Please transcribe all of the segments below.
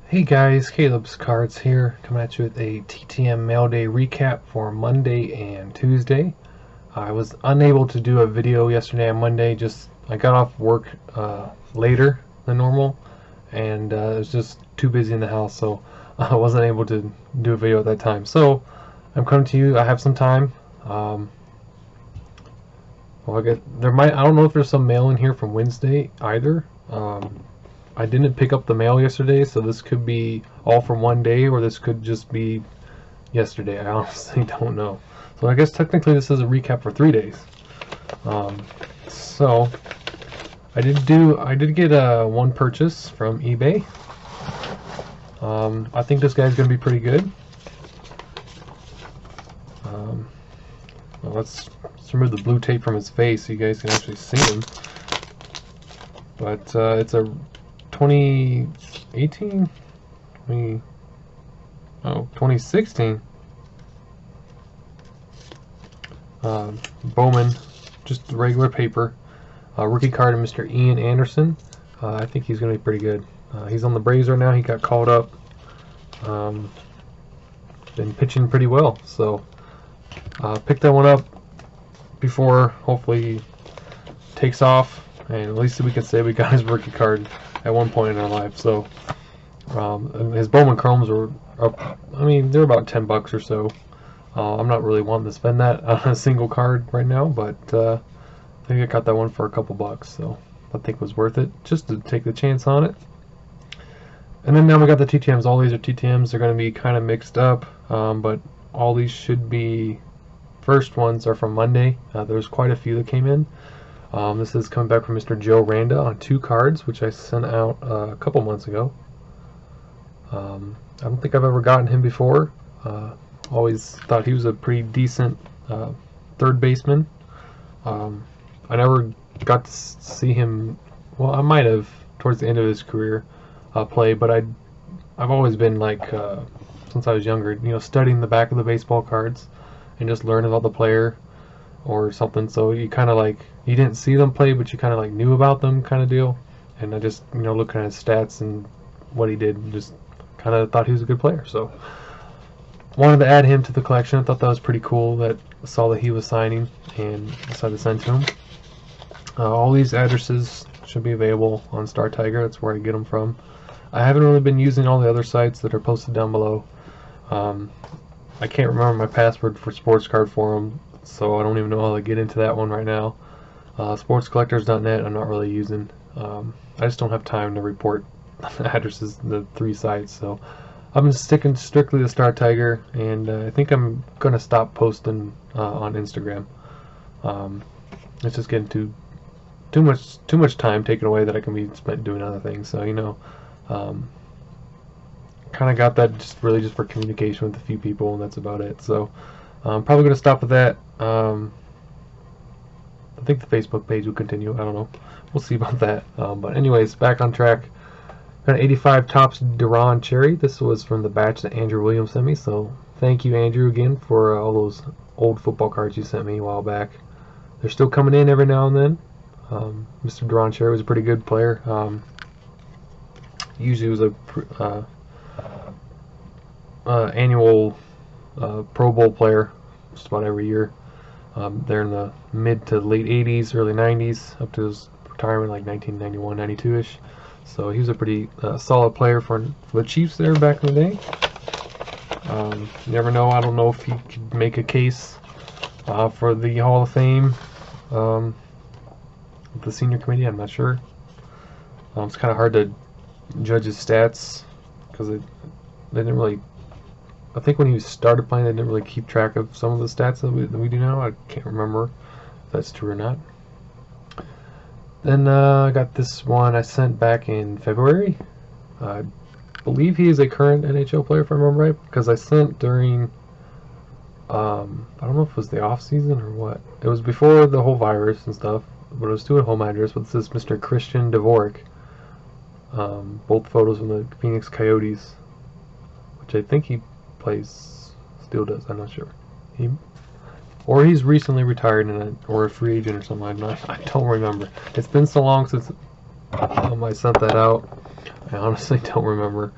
Hey guys, Caleb's Cards here, coming at you with a TTM Mail Day recap for Monday and Tuesday. I was unable to do a video yesterday on Monday, I got off work later than normal, and it was just too busy in the house, so I wasn't able to do a video at that time. So I'm coming to you. I have some time. I don't know if there's some mail in here from Wednesday either. I didn't pick up the mail yesterday, so this could be all from one day, or this could just be yesterday. I honestly don't know. So I guess technically this is a recap for 3 days. So I did get one purchase from eBay. I think this guy's gonna be pretty good. Well, let's remove the blue tape from his face so you guys can actually see him. But it's a 2016 Bowman, just regular paper. Rookie card of Mr. Ian Anderson. I think he's going to be pretty good. He's on the Braves right now. He got called up. Been pitching pretty well, so picked that one up before hopefully he takes off, and at least we can say we got his rookie card at one point in our life. So his Bowman Chromes are up, I mean, they're about $10 or so. I'm not really wanting to spend that on a single card right now, but I think I got that one for a couple bucks, so I think it was worth it just to take the chance on it. And then now we got the TTMs. All these are TTMs. They're going to be kind of mixed up, but all these should be, first ones are from Monday. There's quite a few that came in. This is coming back from Mr. Joe Randa on 2 cards, which I sent out a couple months ago. I don't think I've ever gotten him before. Always thought he was a pretty decent third baseman. I never got to see him, well, I might have towards the end of his career play, but I've always been like, since I was younger, you know, studying the back of the baseball cards and just learning about the player or something. So you kind of like, you didn't see them play, but you kind of like knew about them kind of deal. And I just, you know, looking at his stats and what he did, just kind of thought he was a good player. So wanted to add him to the collection. I thought that was pretty cool. That I saw that he was signing and decided to send to him. All these addresses should be available on Star Tiger. That's where I get them from. I haven't really been using all the other sites that are posted down below. I can't remember my password for Sports Card Forum, so I don't even know how to get into that one right now. Sportscollectors.net I'm not really using. I just don't have time to report addresses in the 3 sites, so I've been sticking strictly to Star Tiger, and I think I'm gonna stop posting on Instagram. It's just getting too much time taken away that I can be spent doing other things. So, you know, kind of got that just for communication with a few people, and that's about it. So I'm probably going to stop with that. I think the Facebook page will continue. I don't know. We'll see about that. But anyways, back on track. Got an 85 Topps Duran Cherry. This was from the batch that Andrew Williams sent me. So thank you, Andrew, again for all those old football cards you sent me a while back. They're still coming in every now and then. Mr. Duran Cherry was a pretty good player. Usually was a annual Pro Bowl player just about every year. They're in the mid to late 80s, early 90s, up to his retirement like 1991, 92-ish. So he was a pretty solid player for the Chiefs there back in the day. You never know. I don't know if he could make a case for the Hall of Fame. The senior committee, I'm not sure. It's kind of hard to judge his stats because they didn't really. I think when he started playing, they didn't really keep track of some of the stats that we do now. I can't remember if that's true or not. Then I got this one I sent back in February. I believe he is a current NHL player, if I remember right, because I sent during. I don't know if it was the off season or what. It was before the whole virus and stuff. But it was to a home address. But this is Mr. Christian Dvorak. Both photos from the Phoenix Coyotes, which I think he still does. I'm not sure. He's recently retired or a free agent or something. I don't remember. It's been so long since I sent that out. I honestly don't remember.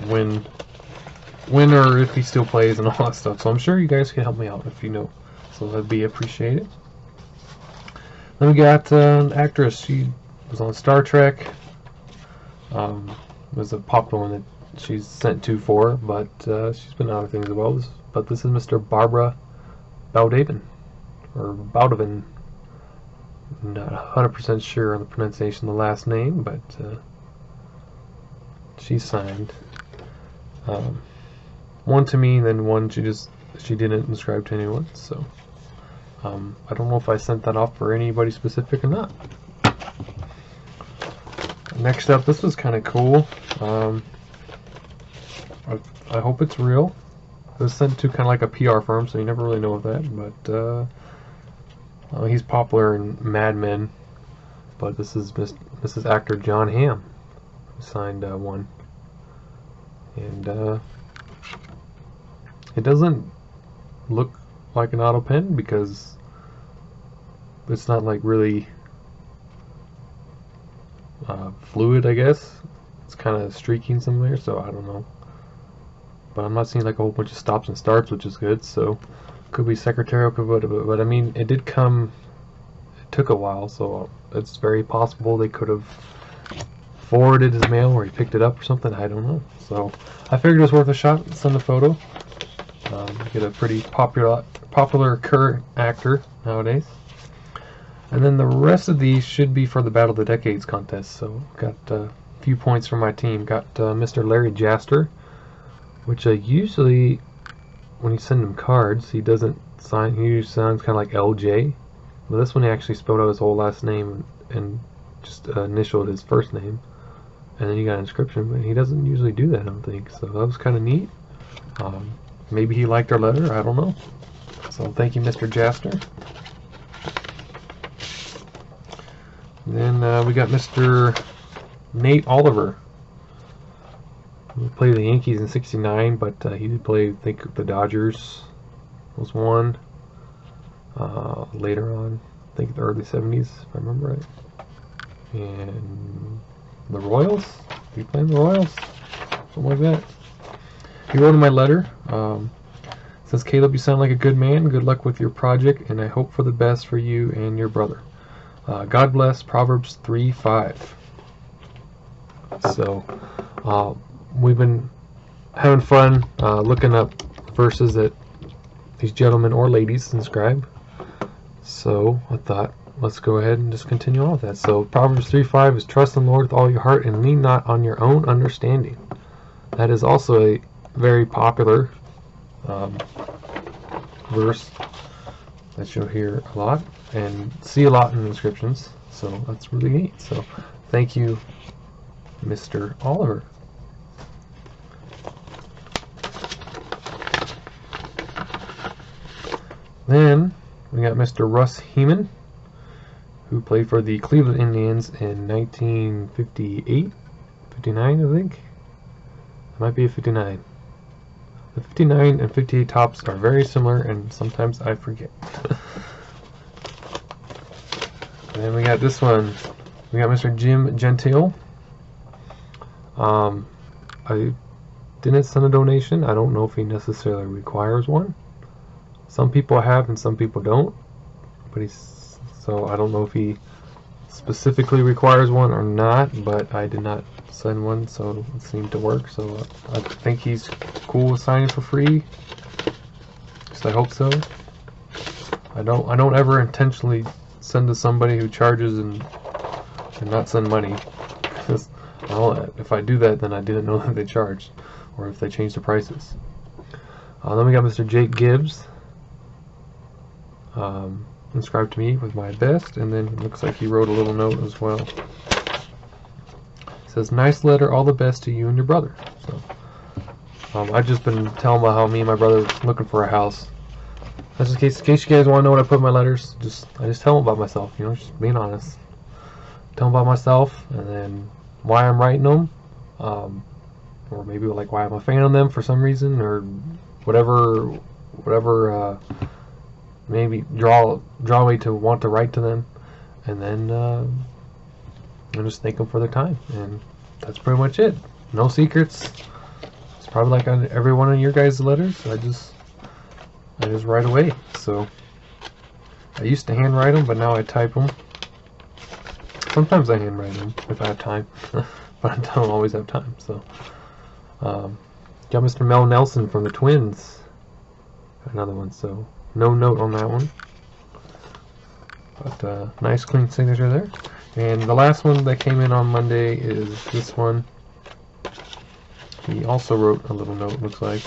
when or if he still plays and all that stuff. So I'm sure you guys can help me out if you know. So that'd be appreciated. Then we got an actress. She was on Star Trek. Was a popular one that she's sent to for, but she's been on other things as well. But this is Mr. Barbara Baudovan, or Baudovan. Not 100% sure on the pronunciation of the last name, but she signed one to me, and then one she didn't inscribe to anyone. So I don't know if I sent that off for anybody specific or not. Next up, this was kind of cool. I hope it's real. It was sent to kind of like a PR firm, so you never really know of that. But he's popular in Mad Men. But this is actor John Hamm who signed one, and it doesn't look like an auto pen because it's not like really fluid, I guess. It's kind of streaking somewhere, so I don't know. But I'm not seeing like a whole bunch of stops and starts, which is good. So could be secretarial, but I mean, it did come. It took a while, so it's very possible they could have forwarded his mail or he picked it up or something. I don't know. So I figured it was worth a shot. Send a photo. Get a pretty popular current actor nowadays. And then the rest of these should be for the Battle of the Decades contest. So got a few points from my team. Got Mr. Larry Jaster, which usually when you send him cards, he doesn't sign. He usually sounds kind of like LJ. But this one he actually spelled out his whole last name and just initialed his first name. And then you got an inscription, but he doesn't usually do that, I don't think. So that was kind of neat. Maybe he liked our letter, I don't know. So thank you, Mr. Jaster. And then we got Mr. Nate Oliver, who played the Yankees in '69, but he did play, I think, the Dodgers was one. Later on, I think the early '70s, if I remember right. And the Royals? He played the Royals? Something like that. He wrote in my letter, says, Caleb, you sound like a good man. Good luck with your project, and I hope for the best for you and your brother. God bless. Proverbs 3:5. So, we've been having fun looking up verses that these gentlemen or ladies inscribe. So, I thought, let's go ahead and just continue on with that. So, Proverbs 3:5 is trust in the Lord with all your heart and lean not on your own understanding. That is also a very popular verse that you'll hear a lot and see a lot in inscriptions, so that's really neat. So thank you, Mr. Oliver. Then we got Mr. Russ Heeman, who played for the Cleveland Indians in 1958, 59, I think. It might be a 59. The 59 and 58 tops are very similar, and sometimes I forget. And then we got this one. We got Mr. Jim Gentile. I didn't send a donation. I don't know if he necessarily requires one. Some people have and some people don't. But so I don't know if he specifically requires one or not, but I did not send one, so it seemed to work. So I think he's cool with signing for free. So I hope so. I don't ever intentionally send to somebody who charges and not send money, because if I do that, then I didn't know that they charged, or if they changed the prices. Then we got Mr. Jake Gibbs, inscribed to me with my best, and then it looks like he wrote a little note as well. It says, nice letter, all the best to you and your brother. So I've just been telling about how me and my brother are looking for a house. Just in case you guys want to know what I put in my letters, I just tell them about myself, you know, just being honest. Tell them about myself, and then why I'm writing them, or maybe like why I'm a fan of them for some reason, or whatever maybe draw me to want to write to them, and then I just thank them for their time, and that's pretty much it. No secrets. It's probably like on every one of your guys' letters. I just write away. So I used to handwrite them, but now I type them. Sometimes I handwrite them if I have time, but I don't always have time. So got Mr. Mel Nelson from the Twins. Another one. So no note on that one. But nice clean signature there. And the last one that came in on Monday is this one. He also wrote a little note, looks like.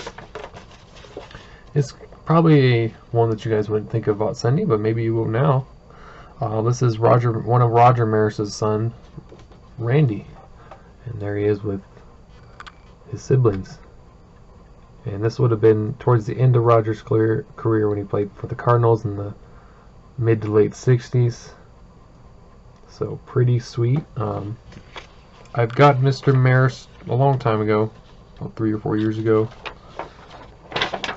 It's probably one that you guys wouldn't think about sending, but maybe you will now. This is one of Roger Maris's son, Randy. And there he is with his siblings. And this would have been towards the end of Roger's career when he played for the Cardinals in the mid to late 60s. So pretty sweet. I've got Mr. Maris a long time ago, about 3 or 4 years ago,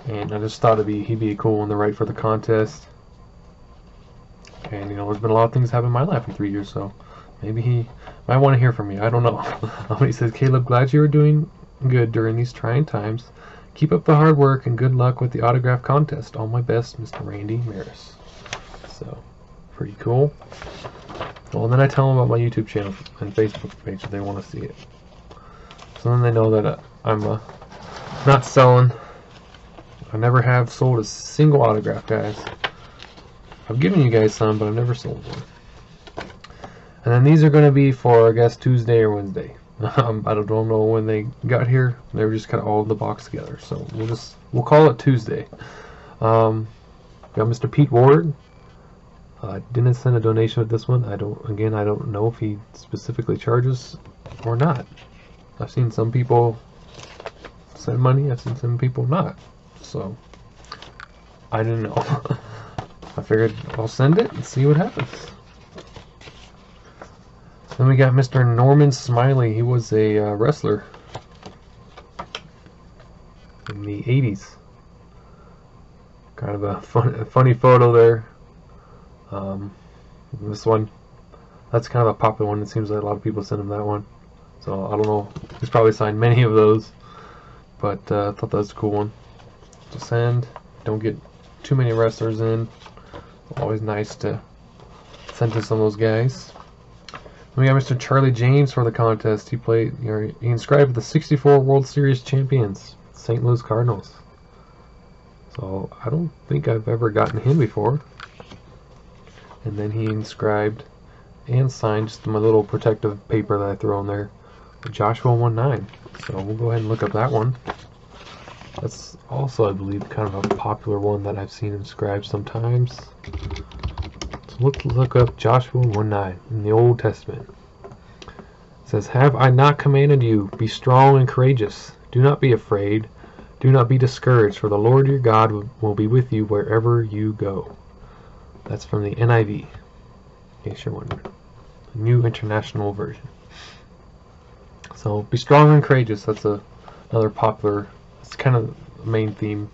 and I just thought he'd be a cool one to write for the contest. And you know, there's been a lot of things happen in my life in 3 years, so maybe he might want to hear from me. I don't know. He says, Caleb, glad you are doing good during these trying times. Keep up the hard work and good luck with the autograph contest. All my best, Mr. Randy Maris. So pretty cool. Well, then I tell them about my YouTube channel and Facebook page if they want to see it. So then they know that I'm not selling. I never have sold a single autograph, guys. I've given you guys some, but I've never sold one. And then these are going to be for, I guess, Tuesday or Wednesday. I don't know when they got here. They were just kind of all in the box together. So we'll call it Tuesday. Got Mr. Pete Ward. Didn't send a donation with this one. I don't know if he specifically charges or not. I've seen some people send money. I've seen some people not. So I didn't know. I figured I'll send it and see what happens. Then we got Mr. Norman Smiley. He was a wrestler in the 80s. Kind of a funny photo there. This one, that's kind of a popular one. It seems like a lot of people send him that one. So I don't know. He's probably signed many of those, but I thought that was a cool one to send. Don't get too many wrestlers in. Always nice to send to some of those guys. We got Mr. Charlie James for the contest. He inscribed the '64 World Series champions, St. Louis Cardinals. So I don't think I've ever gotten him before. And then he inscribed and signed just my little protective paper that I throw in there, Joshua 19. So we'll go ahead and look up that one. That's also, I believe, kind of a popular one that I've seen inscribed sometimes. So let's look up Joshua 19 in the Old Testament. It says, "Have I not commanded you? Be strong and courageous. Do not be afraid. Do not be discouraged, for the Lord your God will be with you wherever you go." That's from the NIV, in case you're wondering. The New International Version. So, be strong and courageous. That's another popular, it's kind of the main theme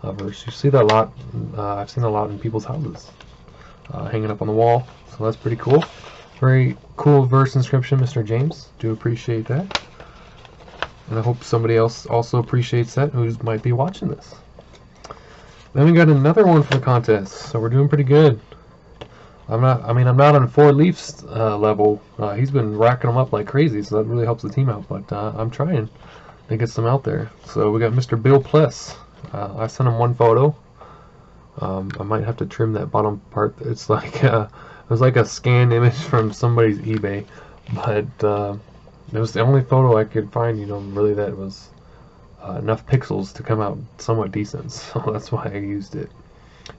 verse. You see that a lot. I've seen a lot in people's houses, hanging up on the wall. So that's pretty cool. Very cool verse inscription, Mr. James. Do appreciate that. And I hope somebody else also appreciates that who might be watching this. Then we got another one for the contest, so we're doing pretty good. I'm not on 4 Leafs level. He's been racking them up like crazy, so that really helps the team out. But I'm trying to get some out there. So we got Mr. Bill Pless. I sent him one photo. I might have to trim that bottom part. It's like it was like a scanned image from somebody's eBay, but it was the only photo I could find. Really that was enough pixels to come out somewhat decent, so that's why I used it.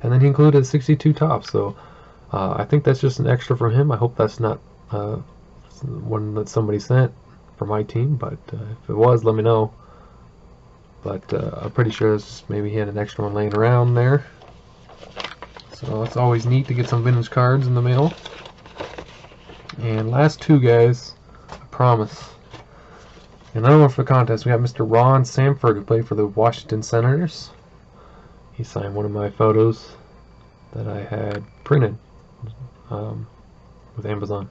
And then he included a 62 top, so I think that's just an extra from him. I hope that's not one that somebody sent for my team, but if it was, let me know. But I'm pretty sure that's just maybe he had an extra one laying around there. So it's always neat to get some vintage cards in the mail. And last 2 guys, I promise. Another one for the contest. We got Mr. Ron Samford, who played for the Washington Senators. He signed one of my photos that I had printed with Amazon.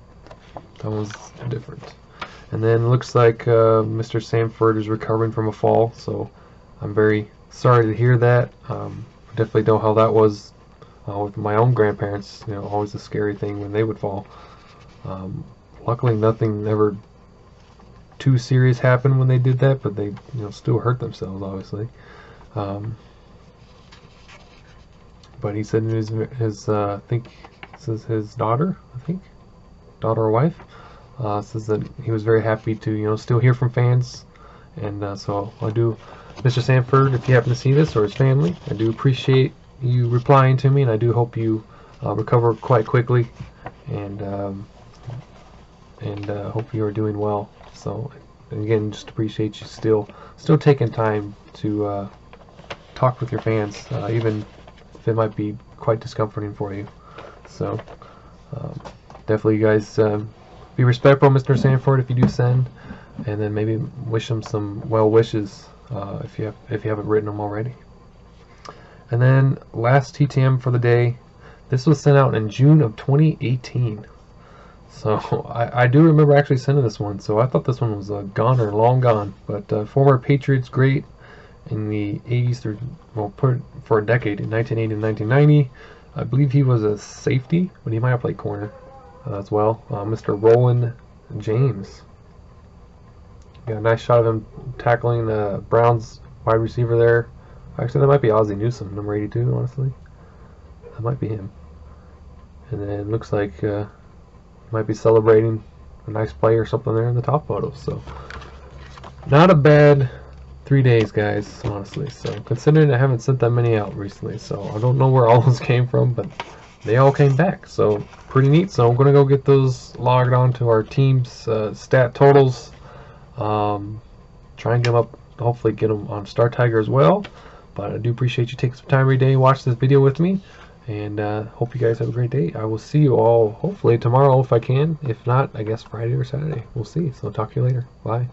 That one's different. And then looks like Mr. Sanford is recovering from a fall, so I'm very sorry to hear that. Definitely know how that was with my own grandparents. You know, always a scary thing when they would fall. Luckily, nothing ever too serious happened when they did that, but they still hurt themselves, obviously. But he said his I think this is his daughter, daughter or wife, says that he was very happy to still hear from fans, and so I do, Mr. Sanford, if you happen to see this, or his family, I do appreciate you replying to me, and I do hope you recover quite quickly, and hope you are doing well. So again, just appreciate you still taking time to talk with your fans, even if it might be quite discomforting for you. So definitely, you guys, be respectful, Mr. Sanford, if you do send, and then maybe wish him some well wishes if you haven't written them already. And then last TTM for the day. This was sent out in June of 2018. So I do remember actually sending this one. So I thought this one was gone or long gone. But former Patriots great in the 80s through, well, put for a decade, in 1980 and 1990. I believe he was a safety, but he might have played corner as well. Mr. Roland James. Got a nice shot of him tackling the Browns wide receiver there. Actually, that might be Ozzie Newsome, number 82, honestly. That might be him. And then it looks like might be celebrating a nice play or something there in the top photo. So not a bad 3 days, guys, honestly. So considering I haven't sent that many out recently, so I don't know where all those came from, but they all came back, so pretty neat. So I'm gonna go get those logged on to our team's stat totals, try and get them up, hopefully get them on Star Tiger as well. But I do appreciate you taking some time every day to watch this video with me, and hope you guys have a great day. I will see you all hopefully tomorrow if I can. If not, I guess Friday or Saturday. We'll see. So talk to you later. Bye.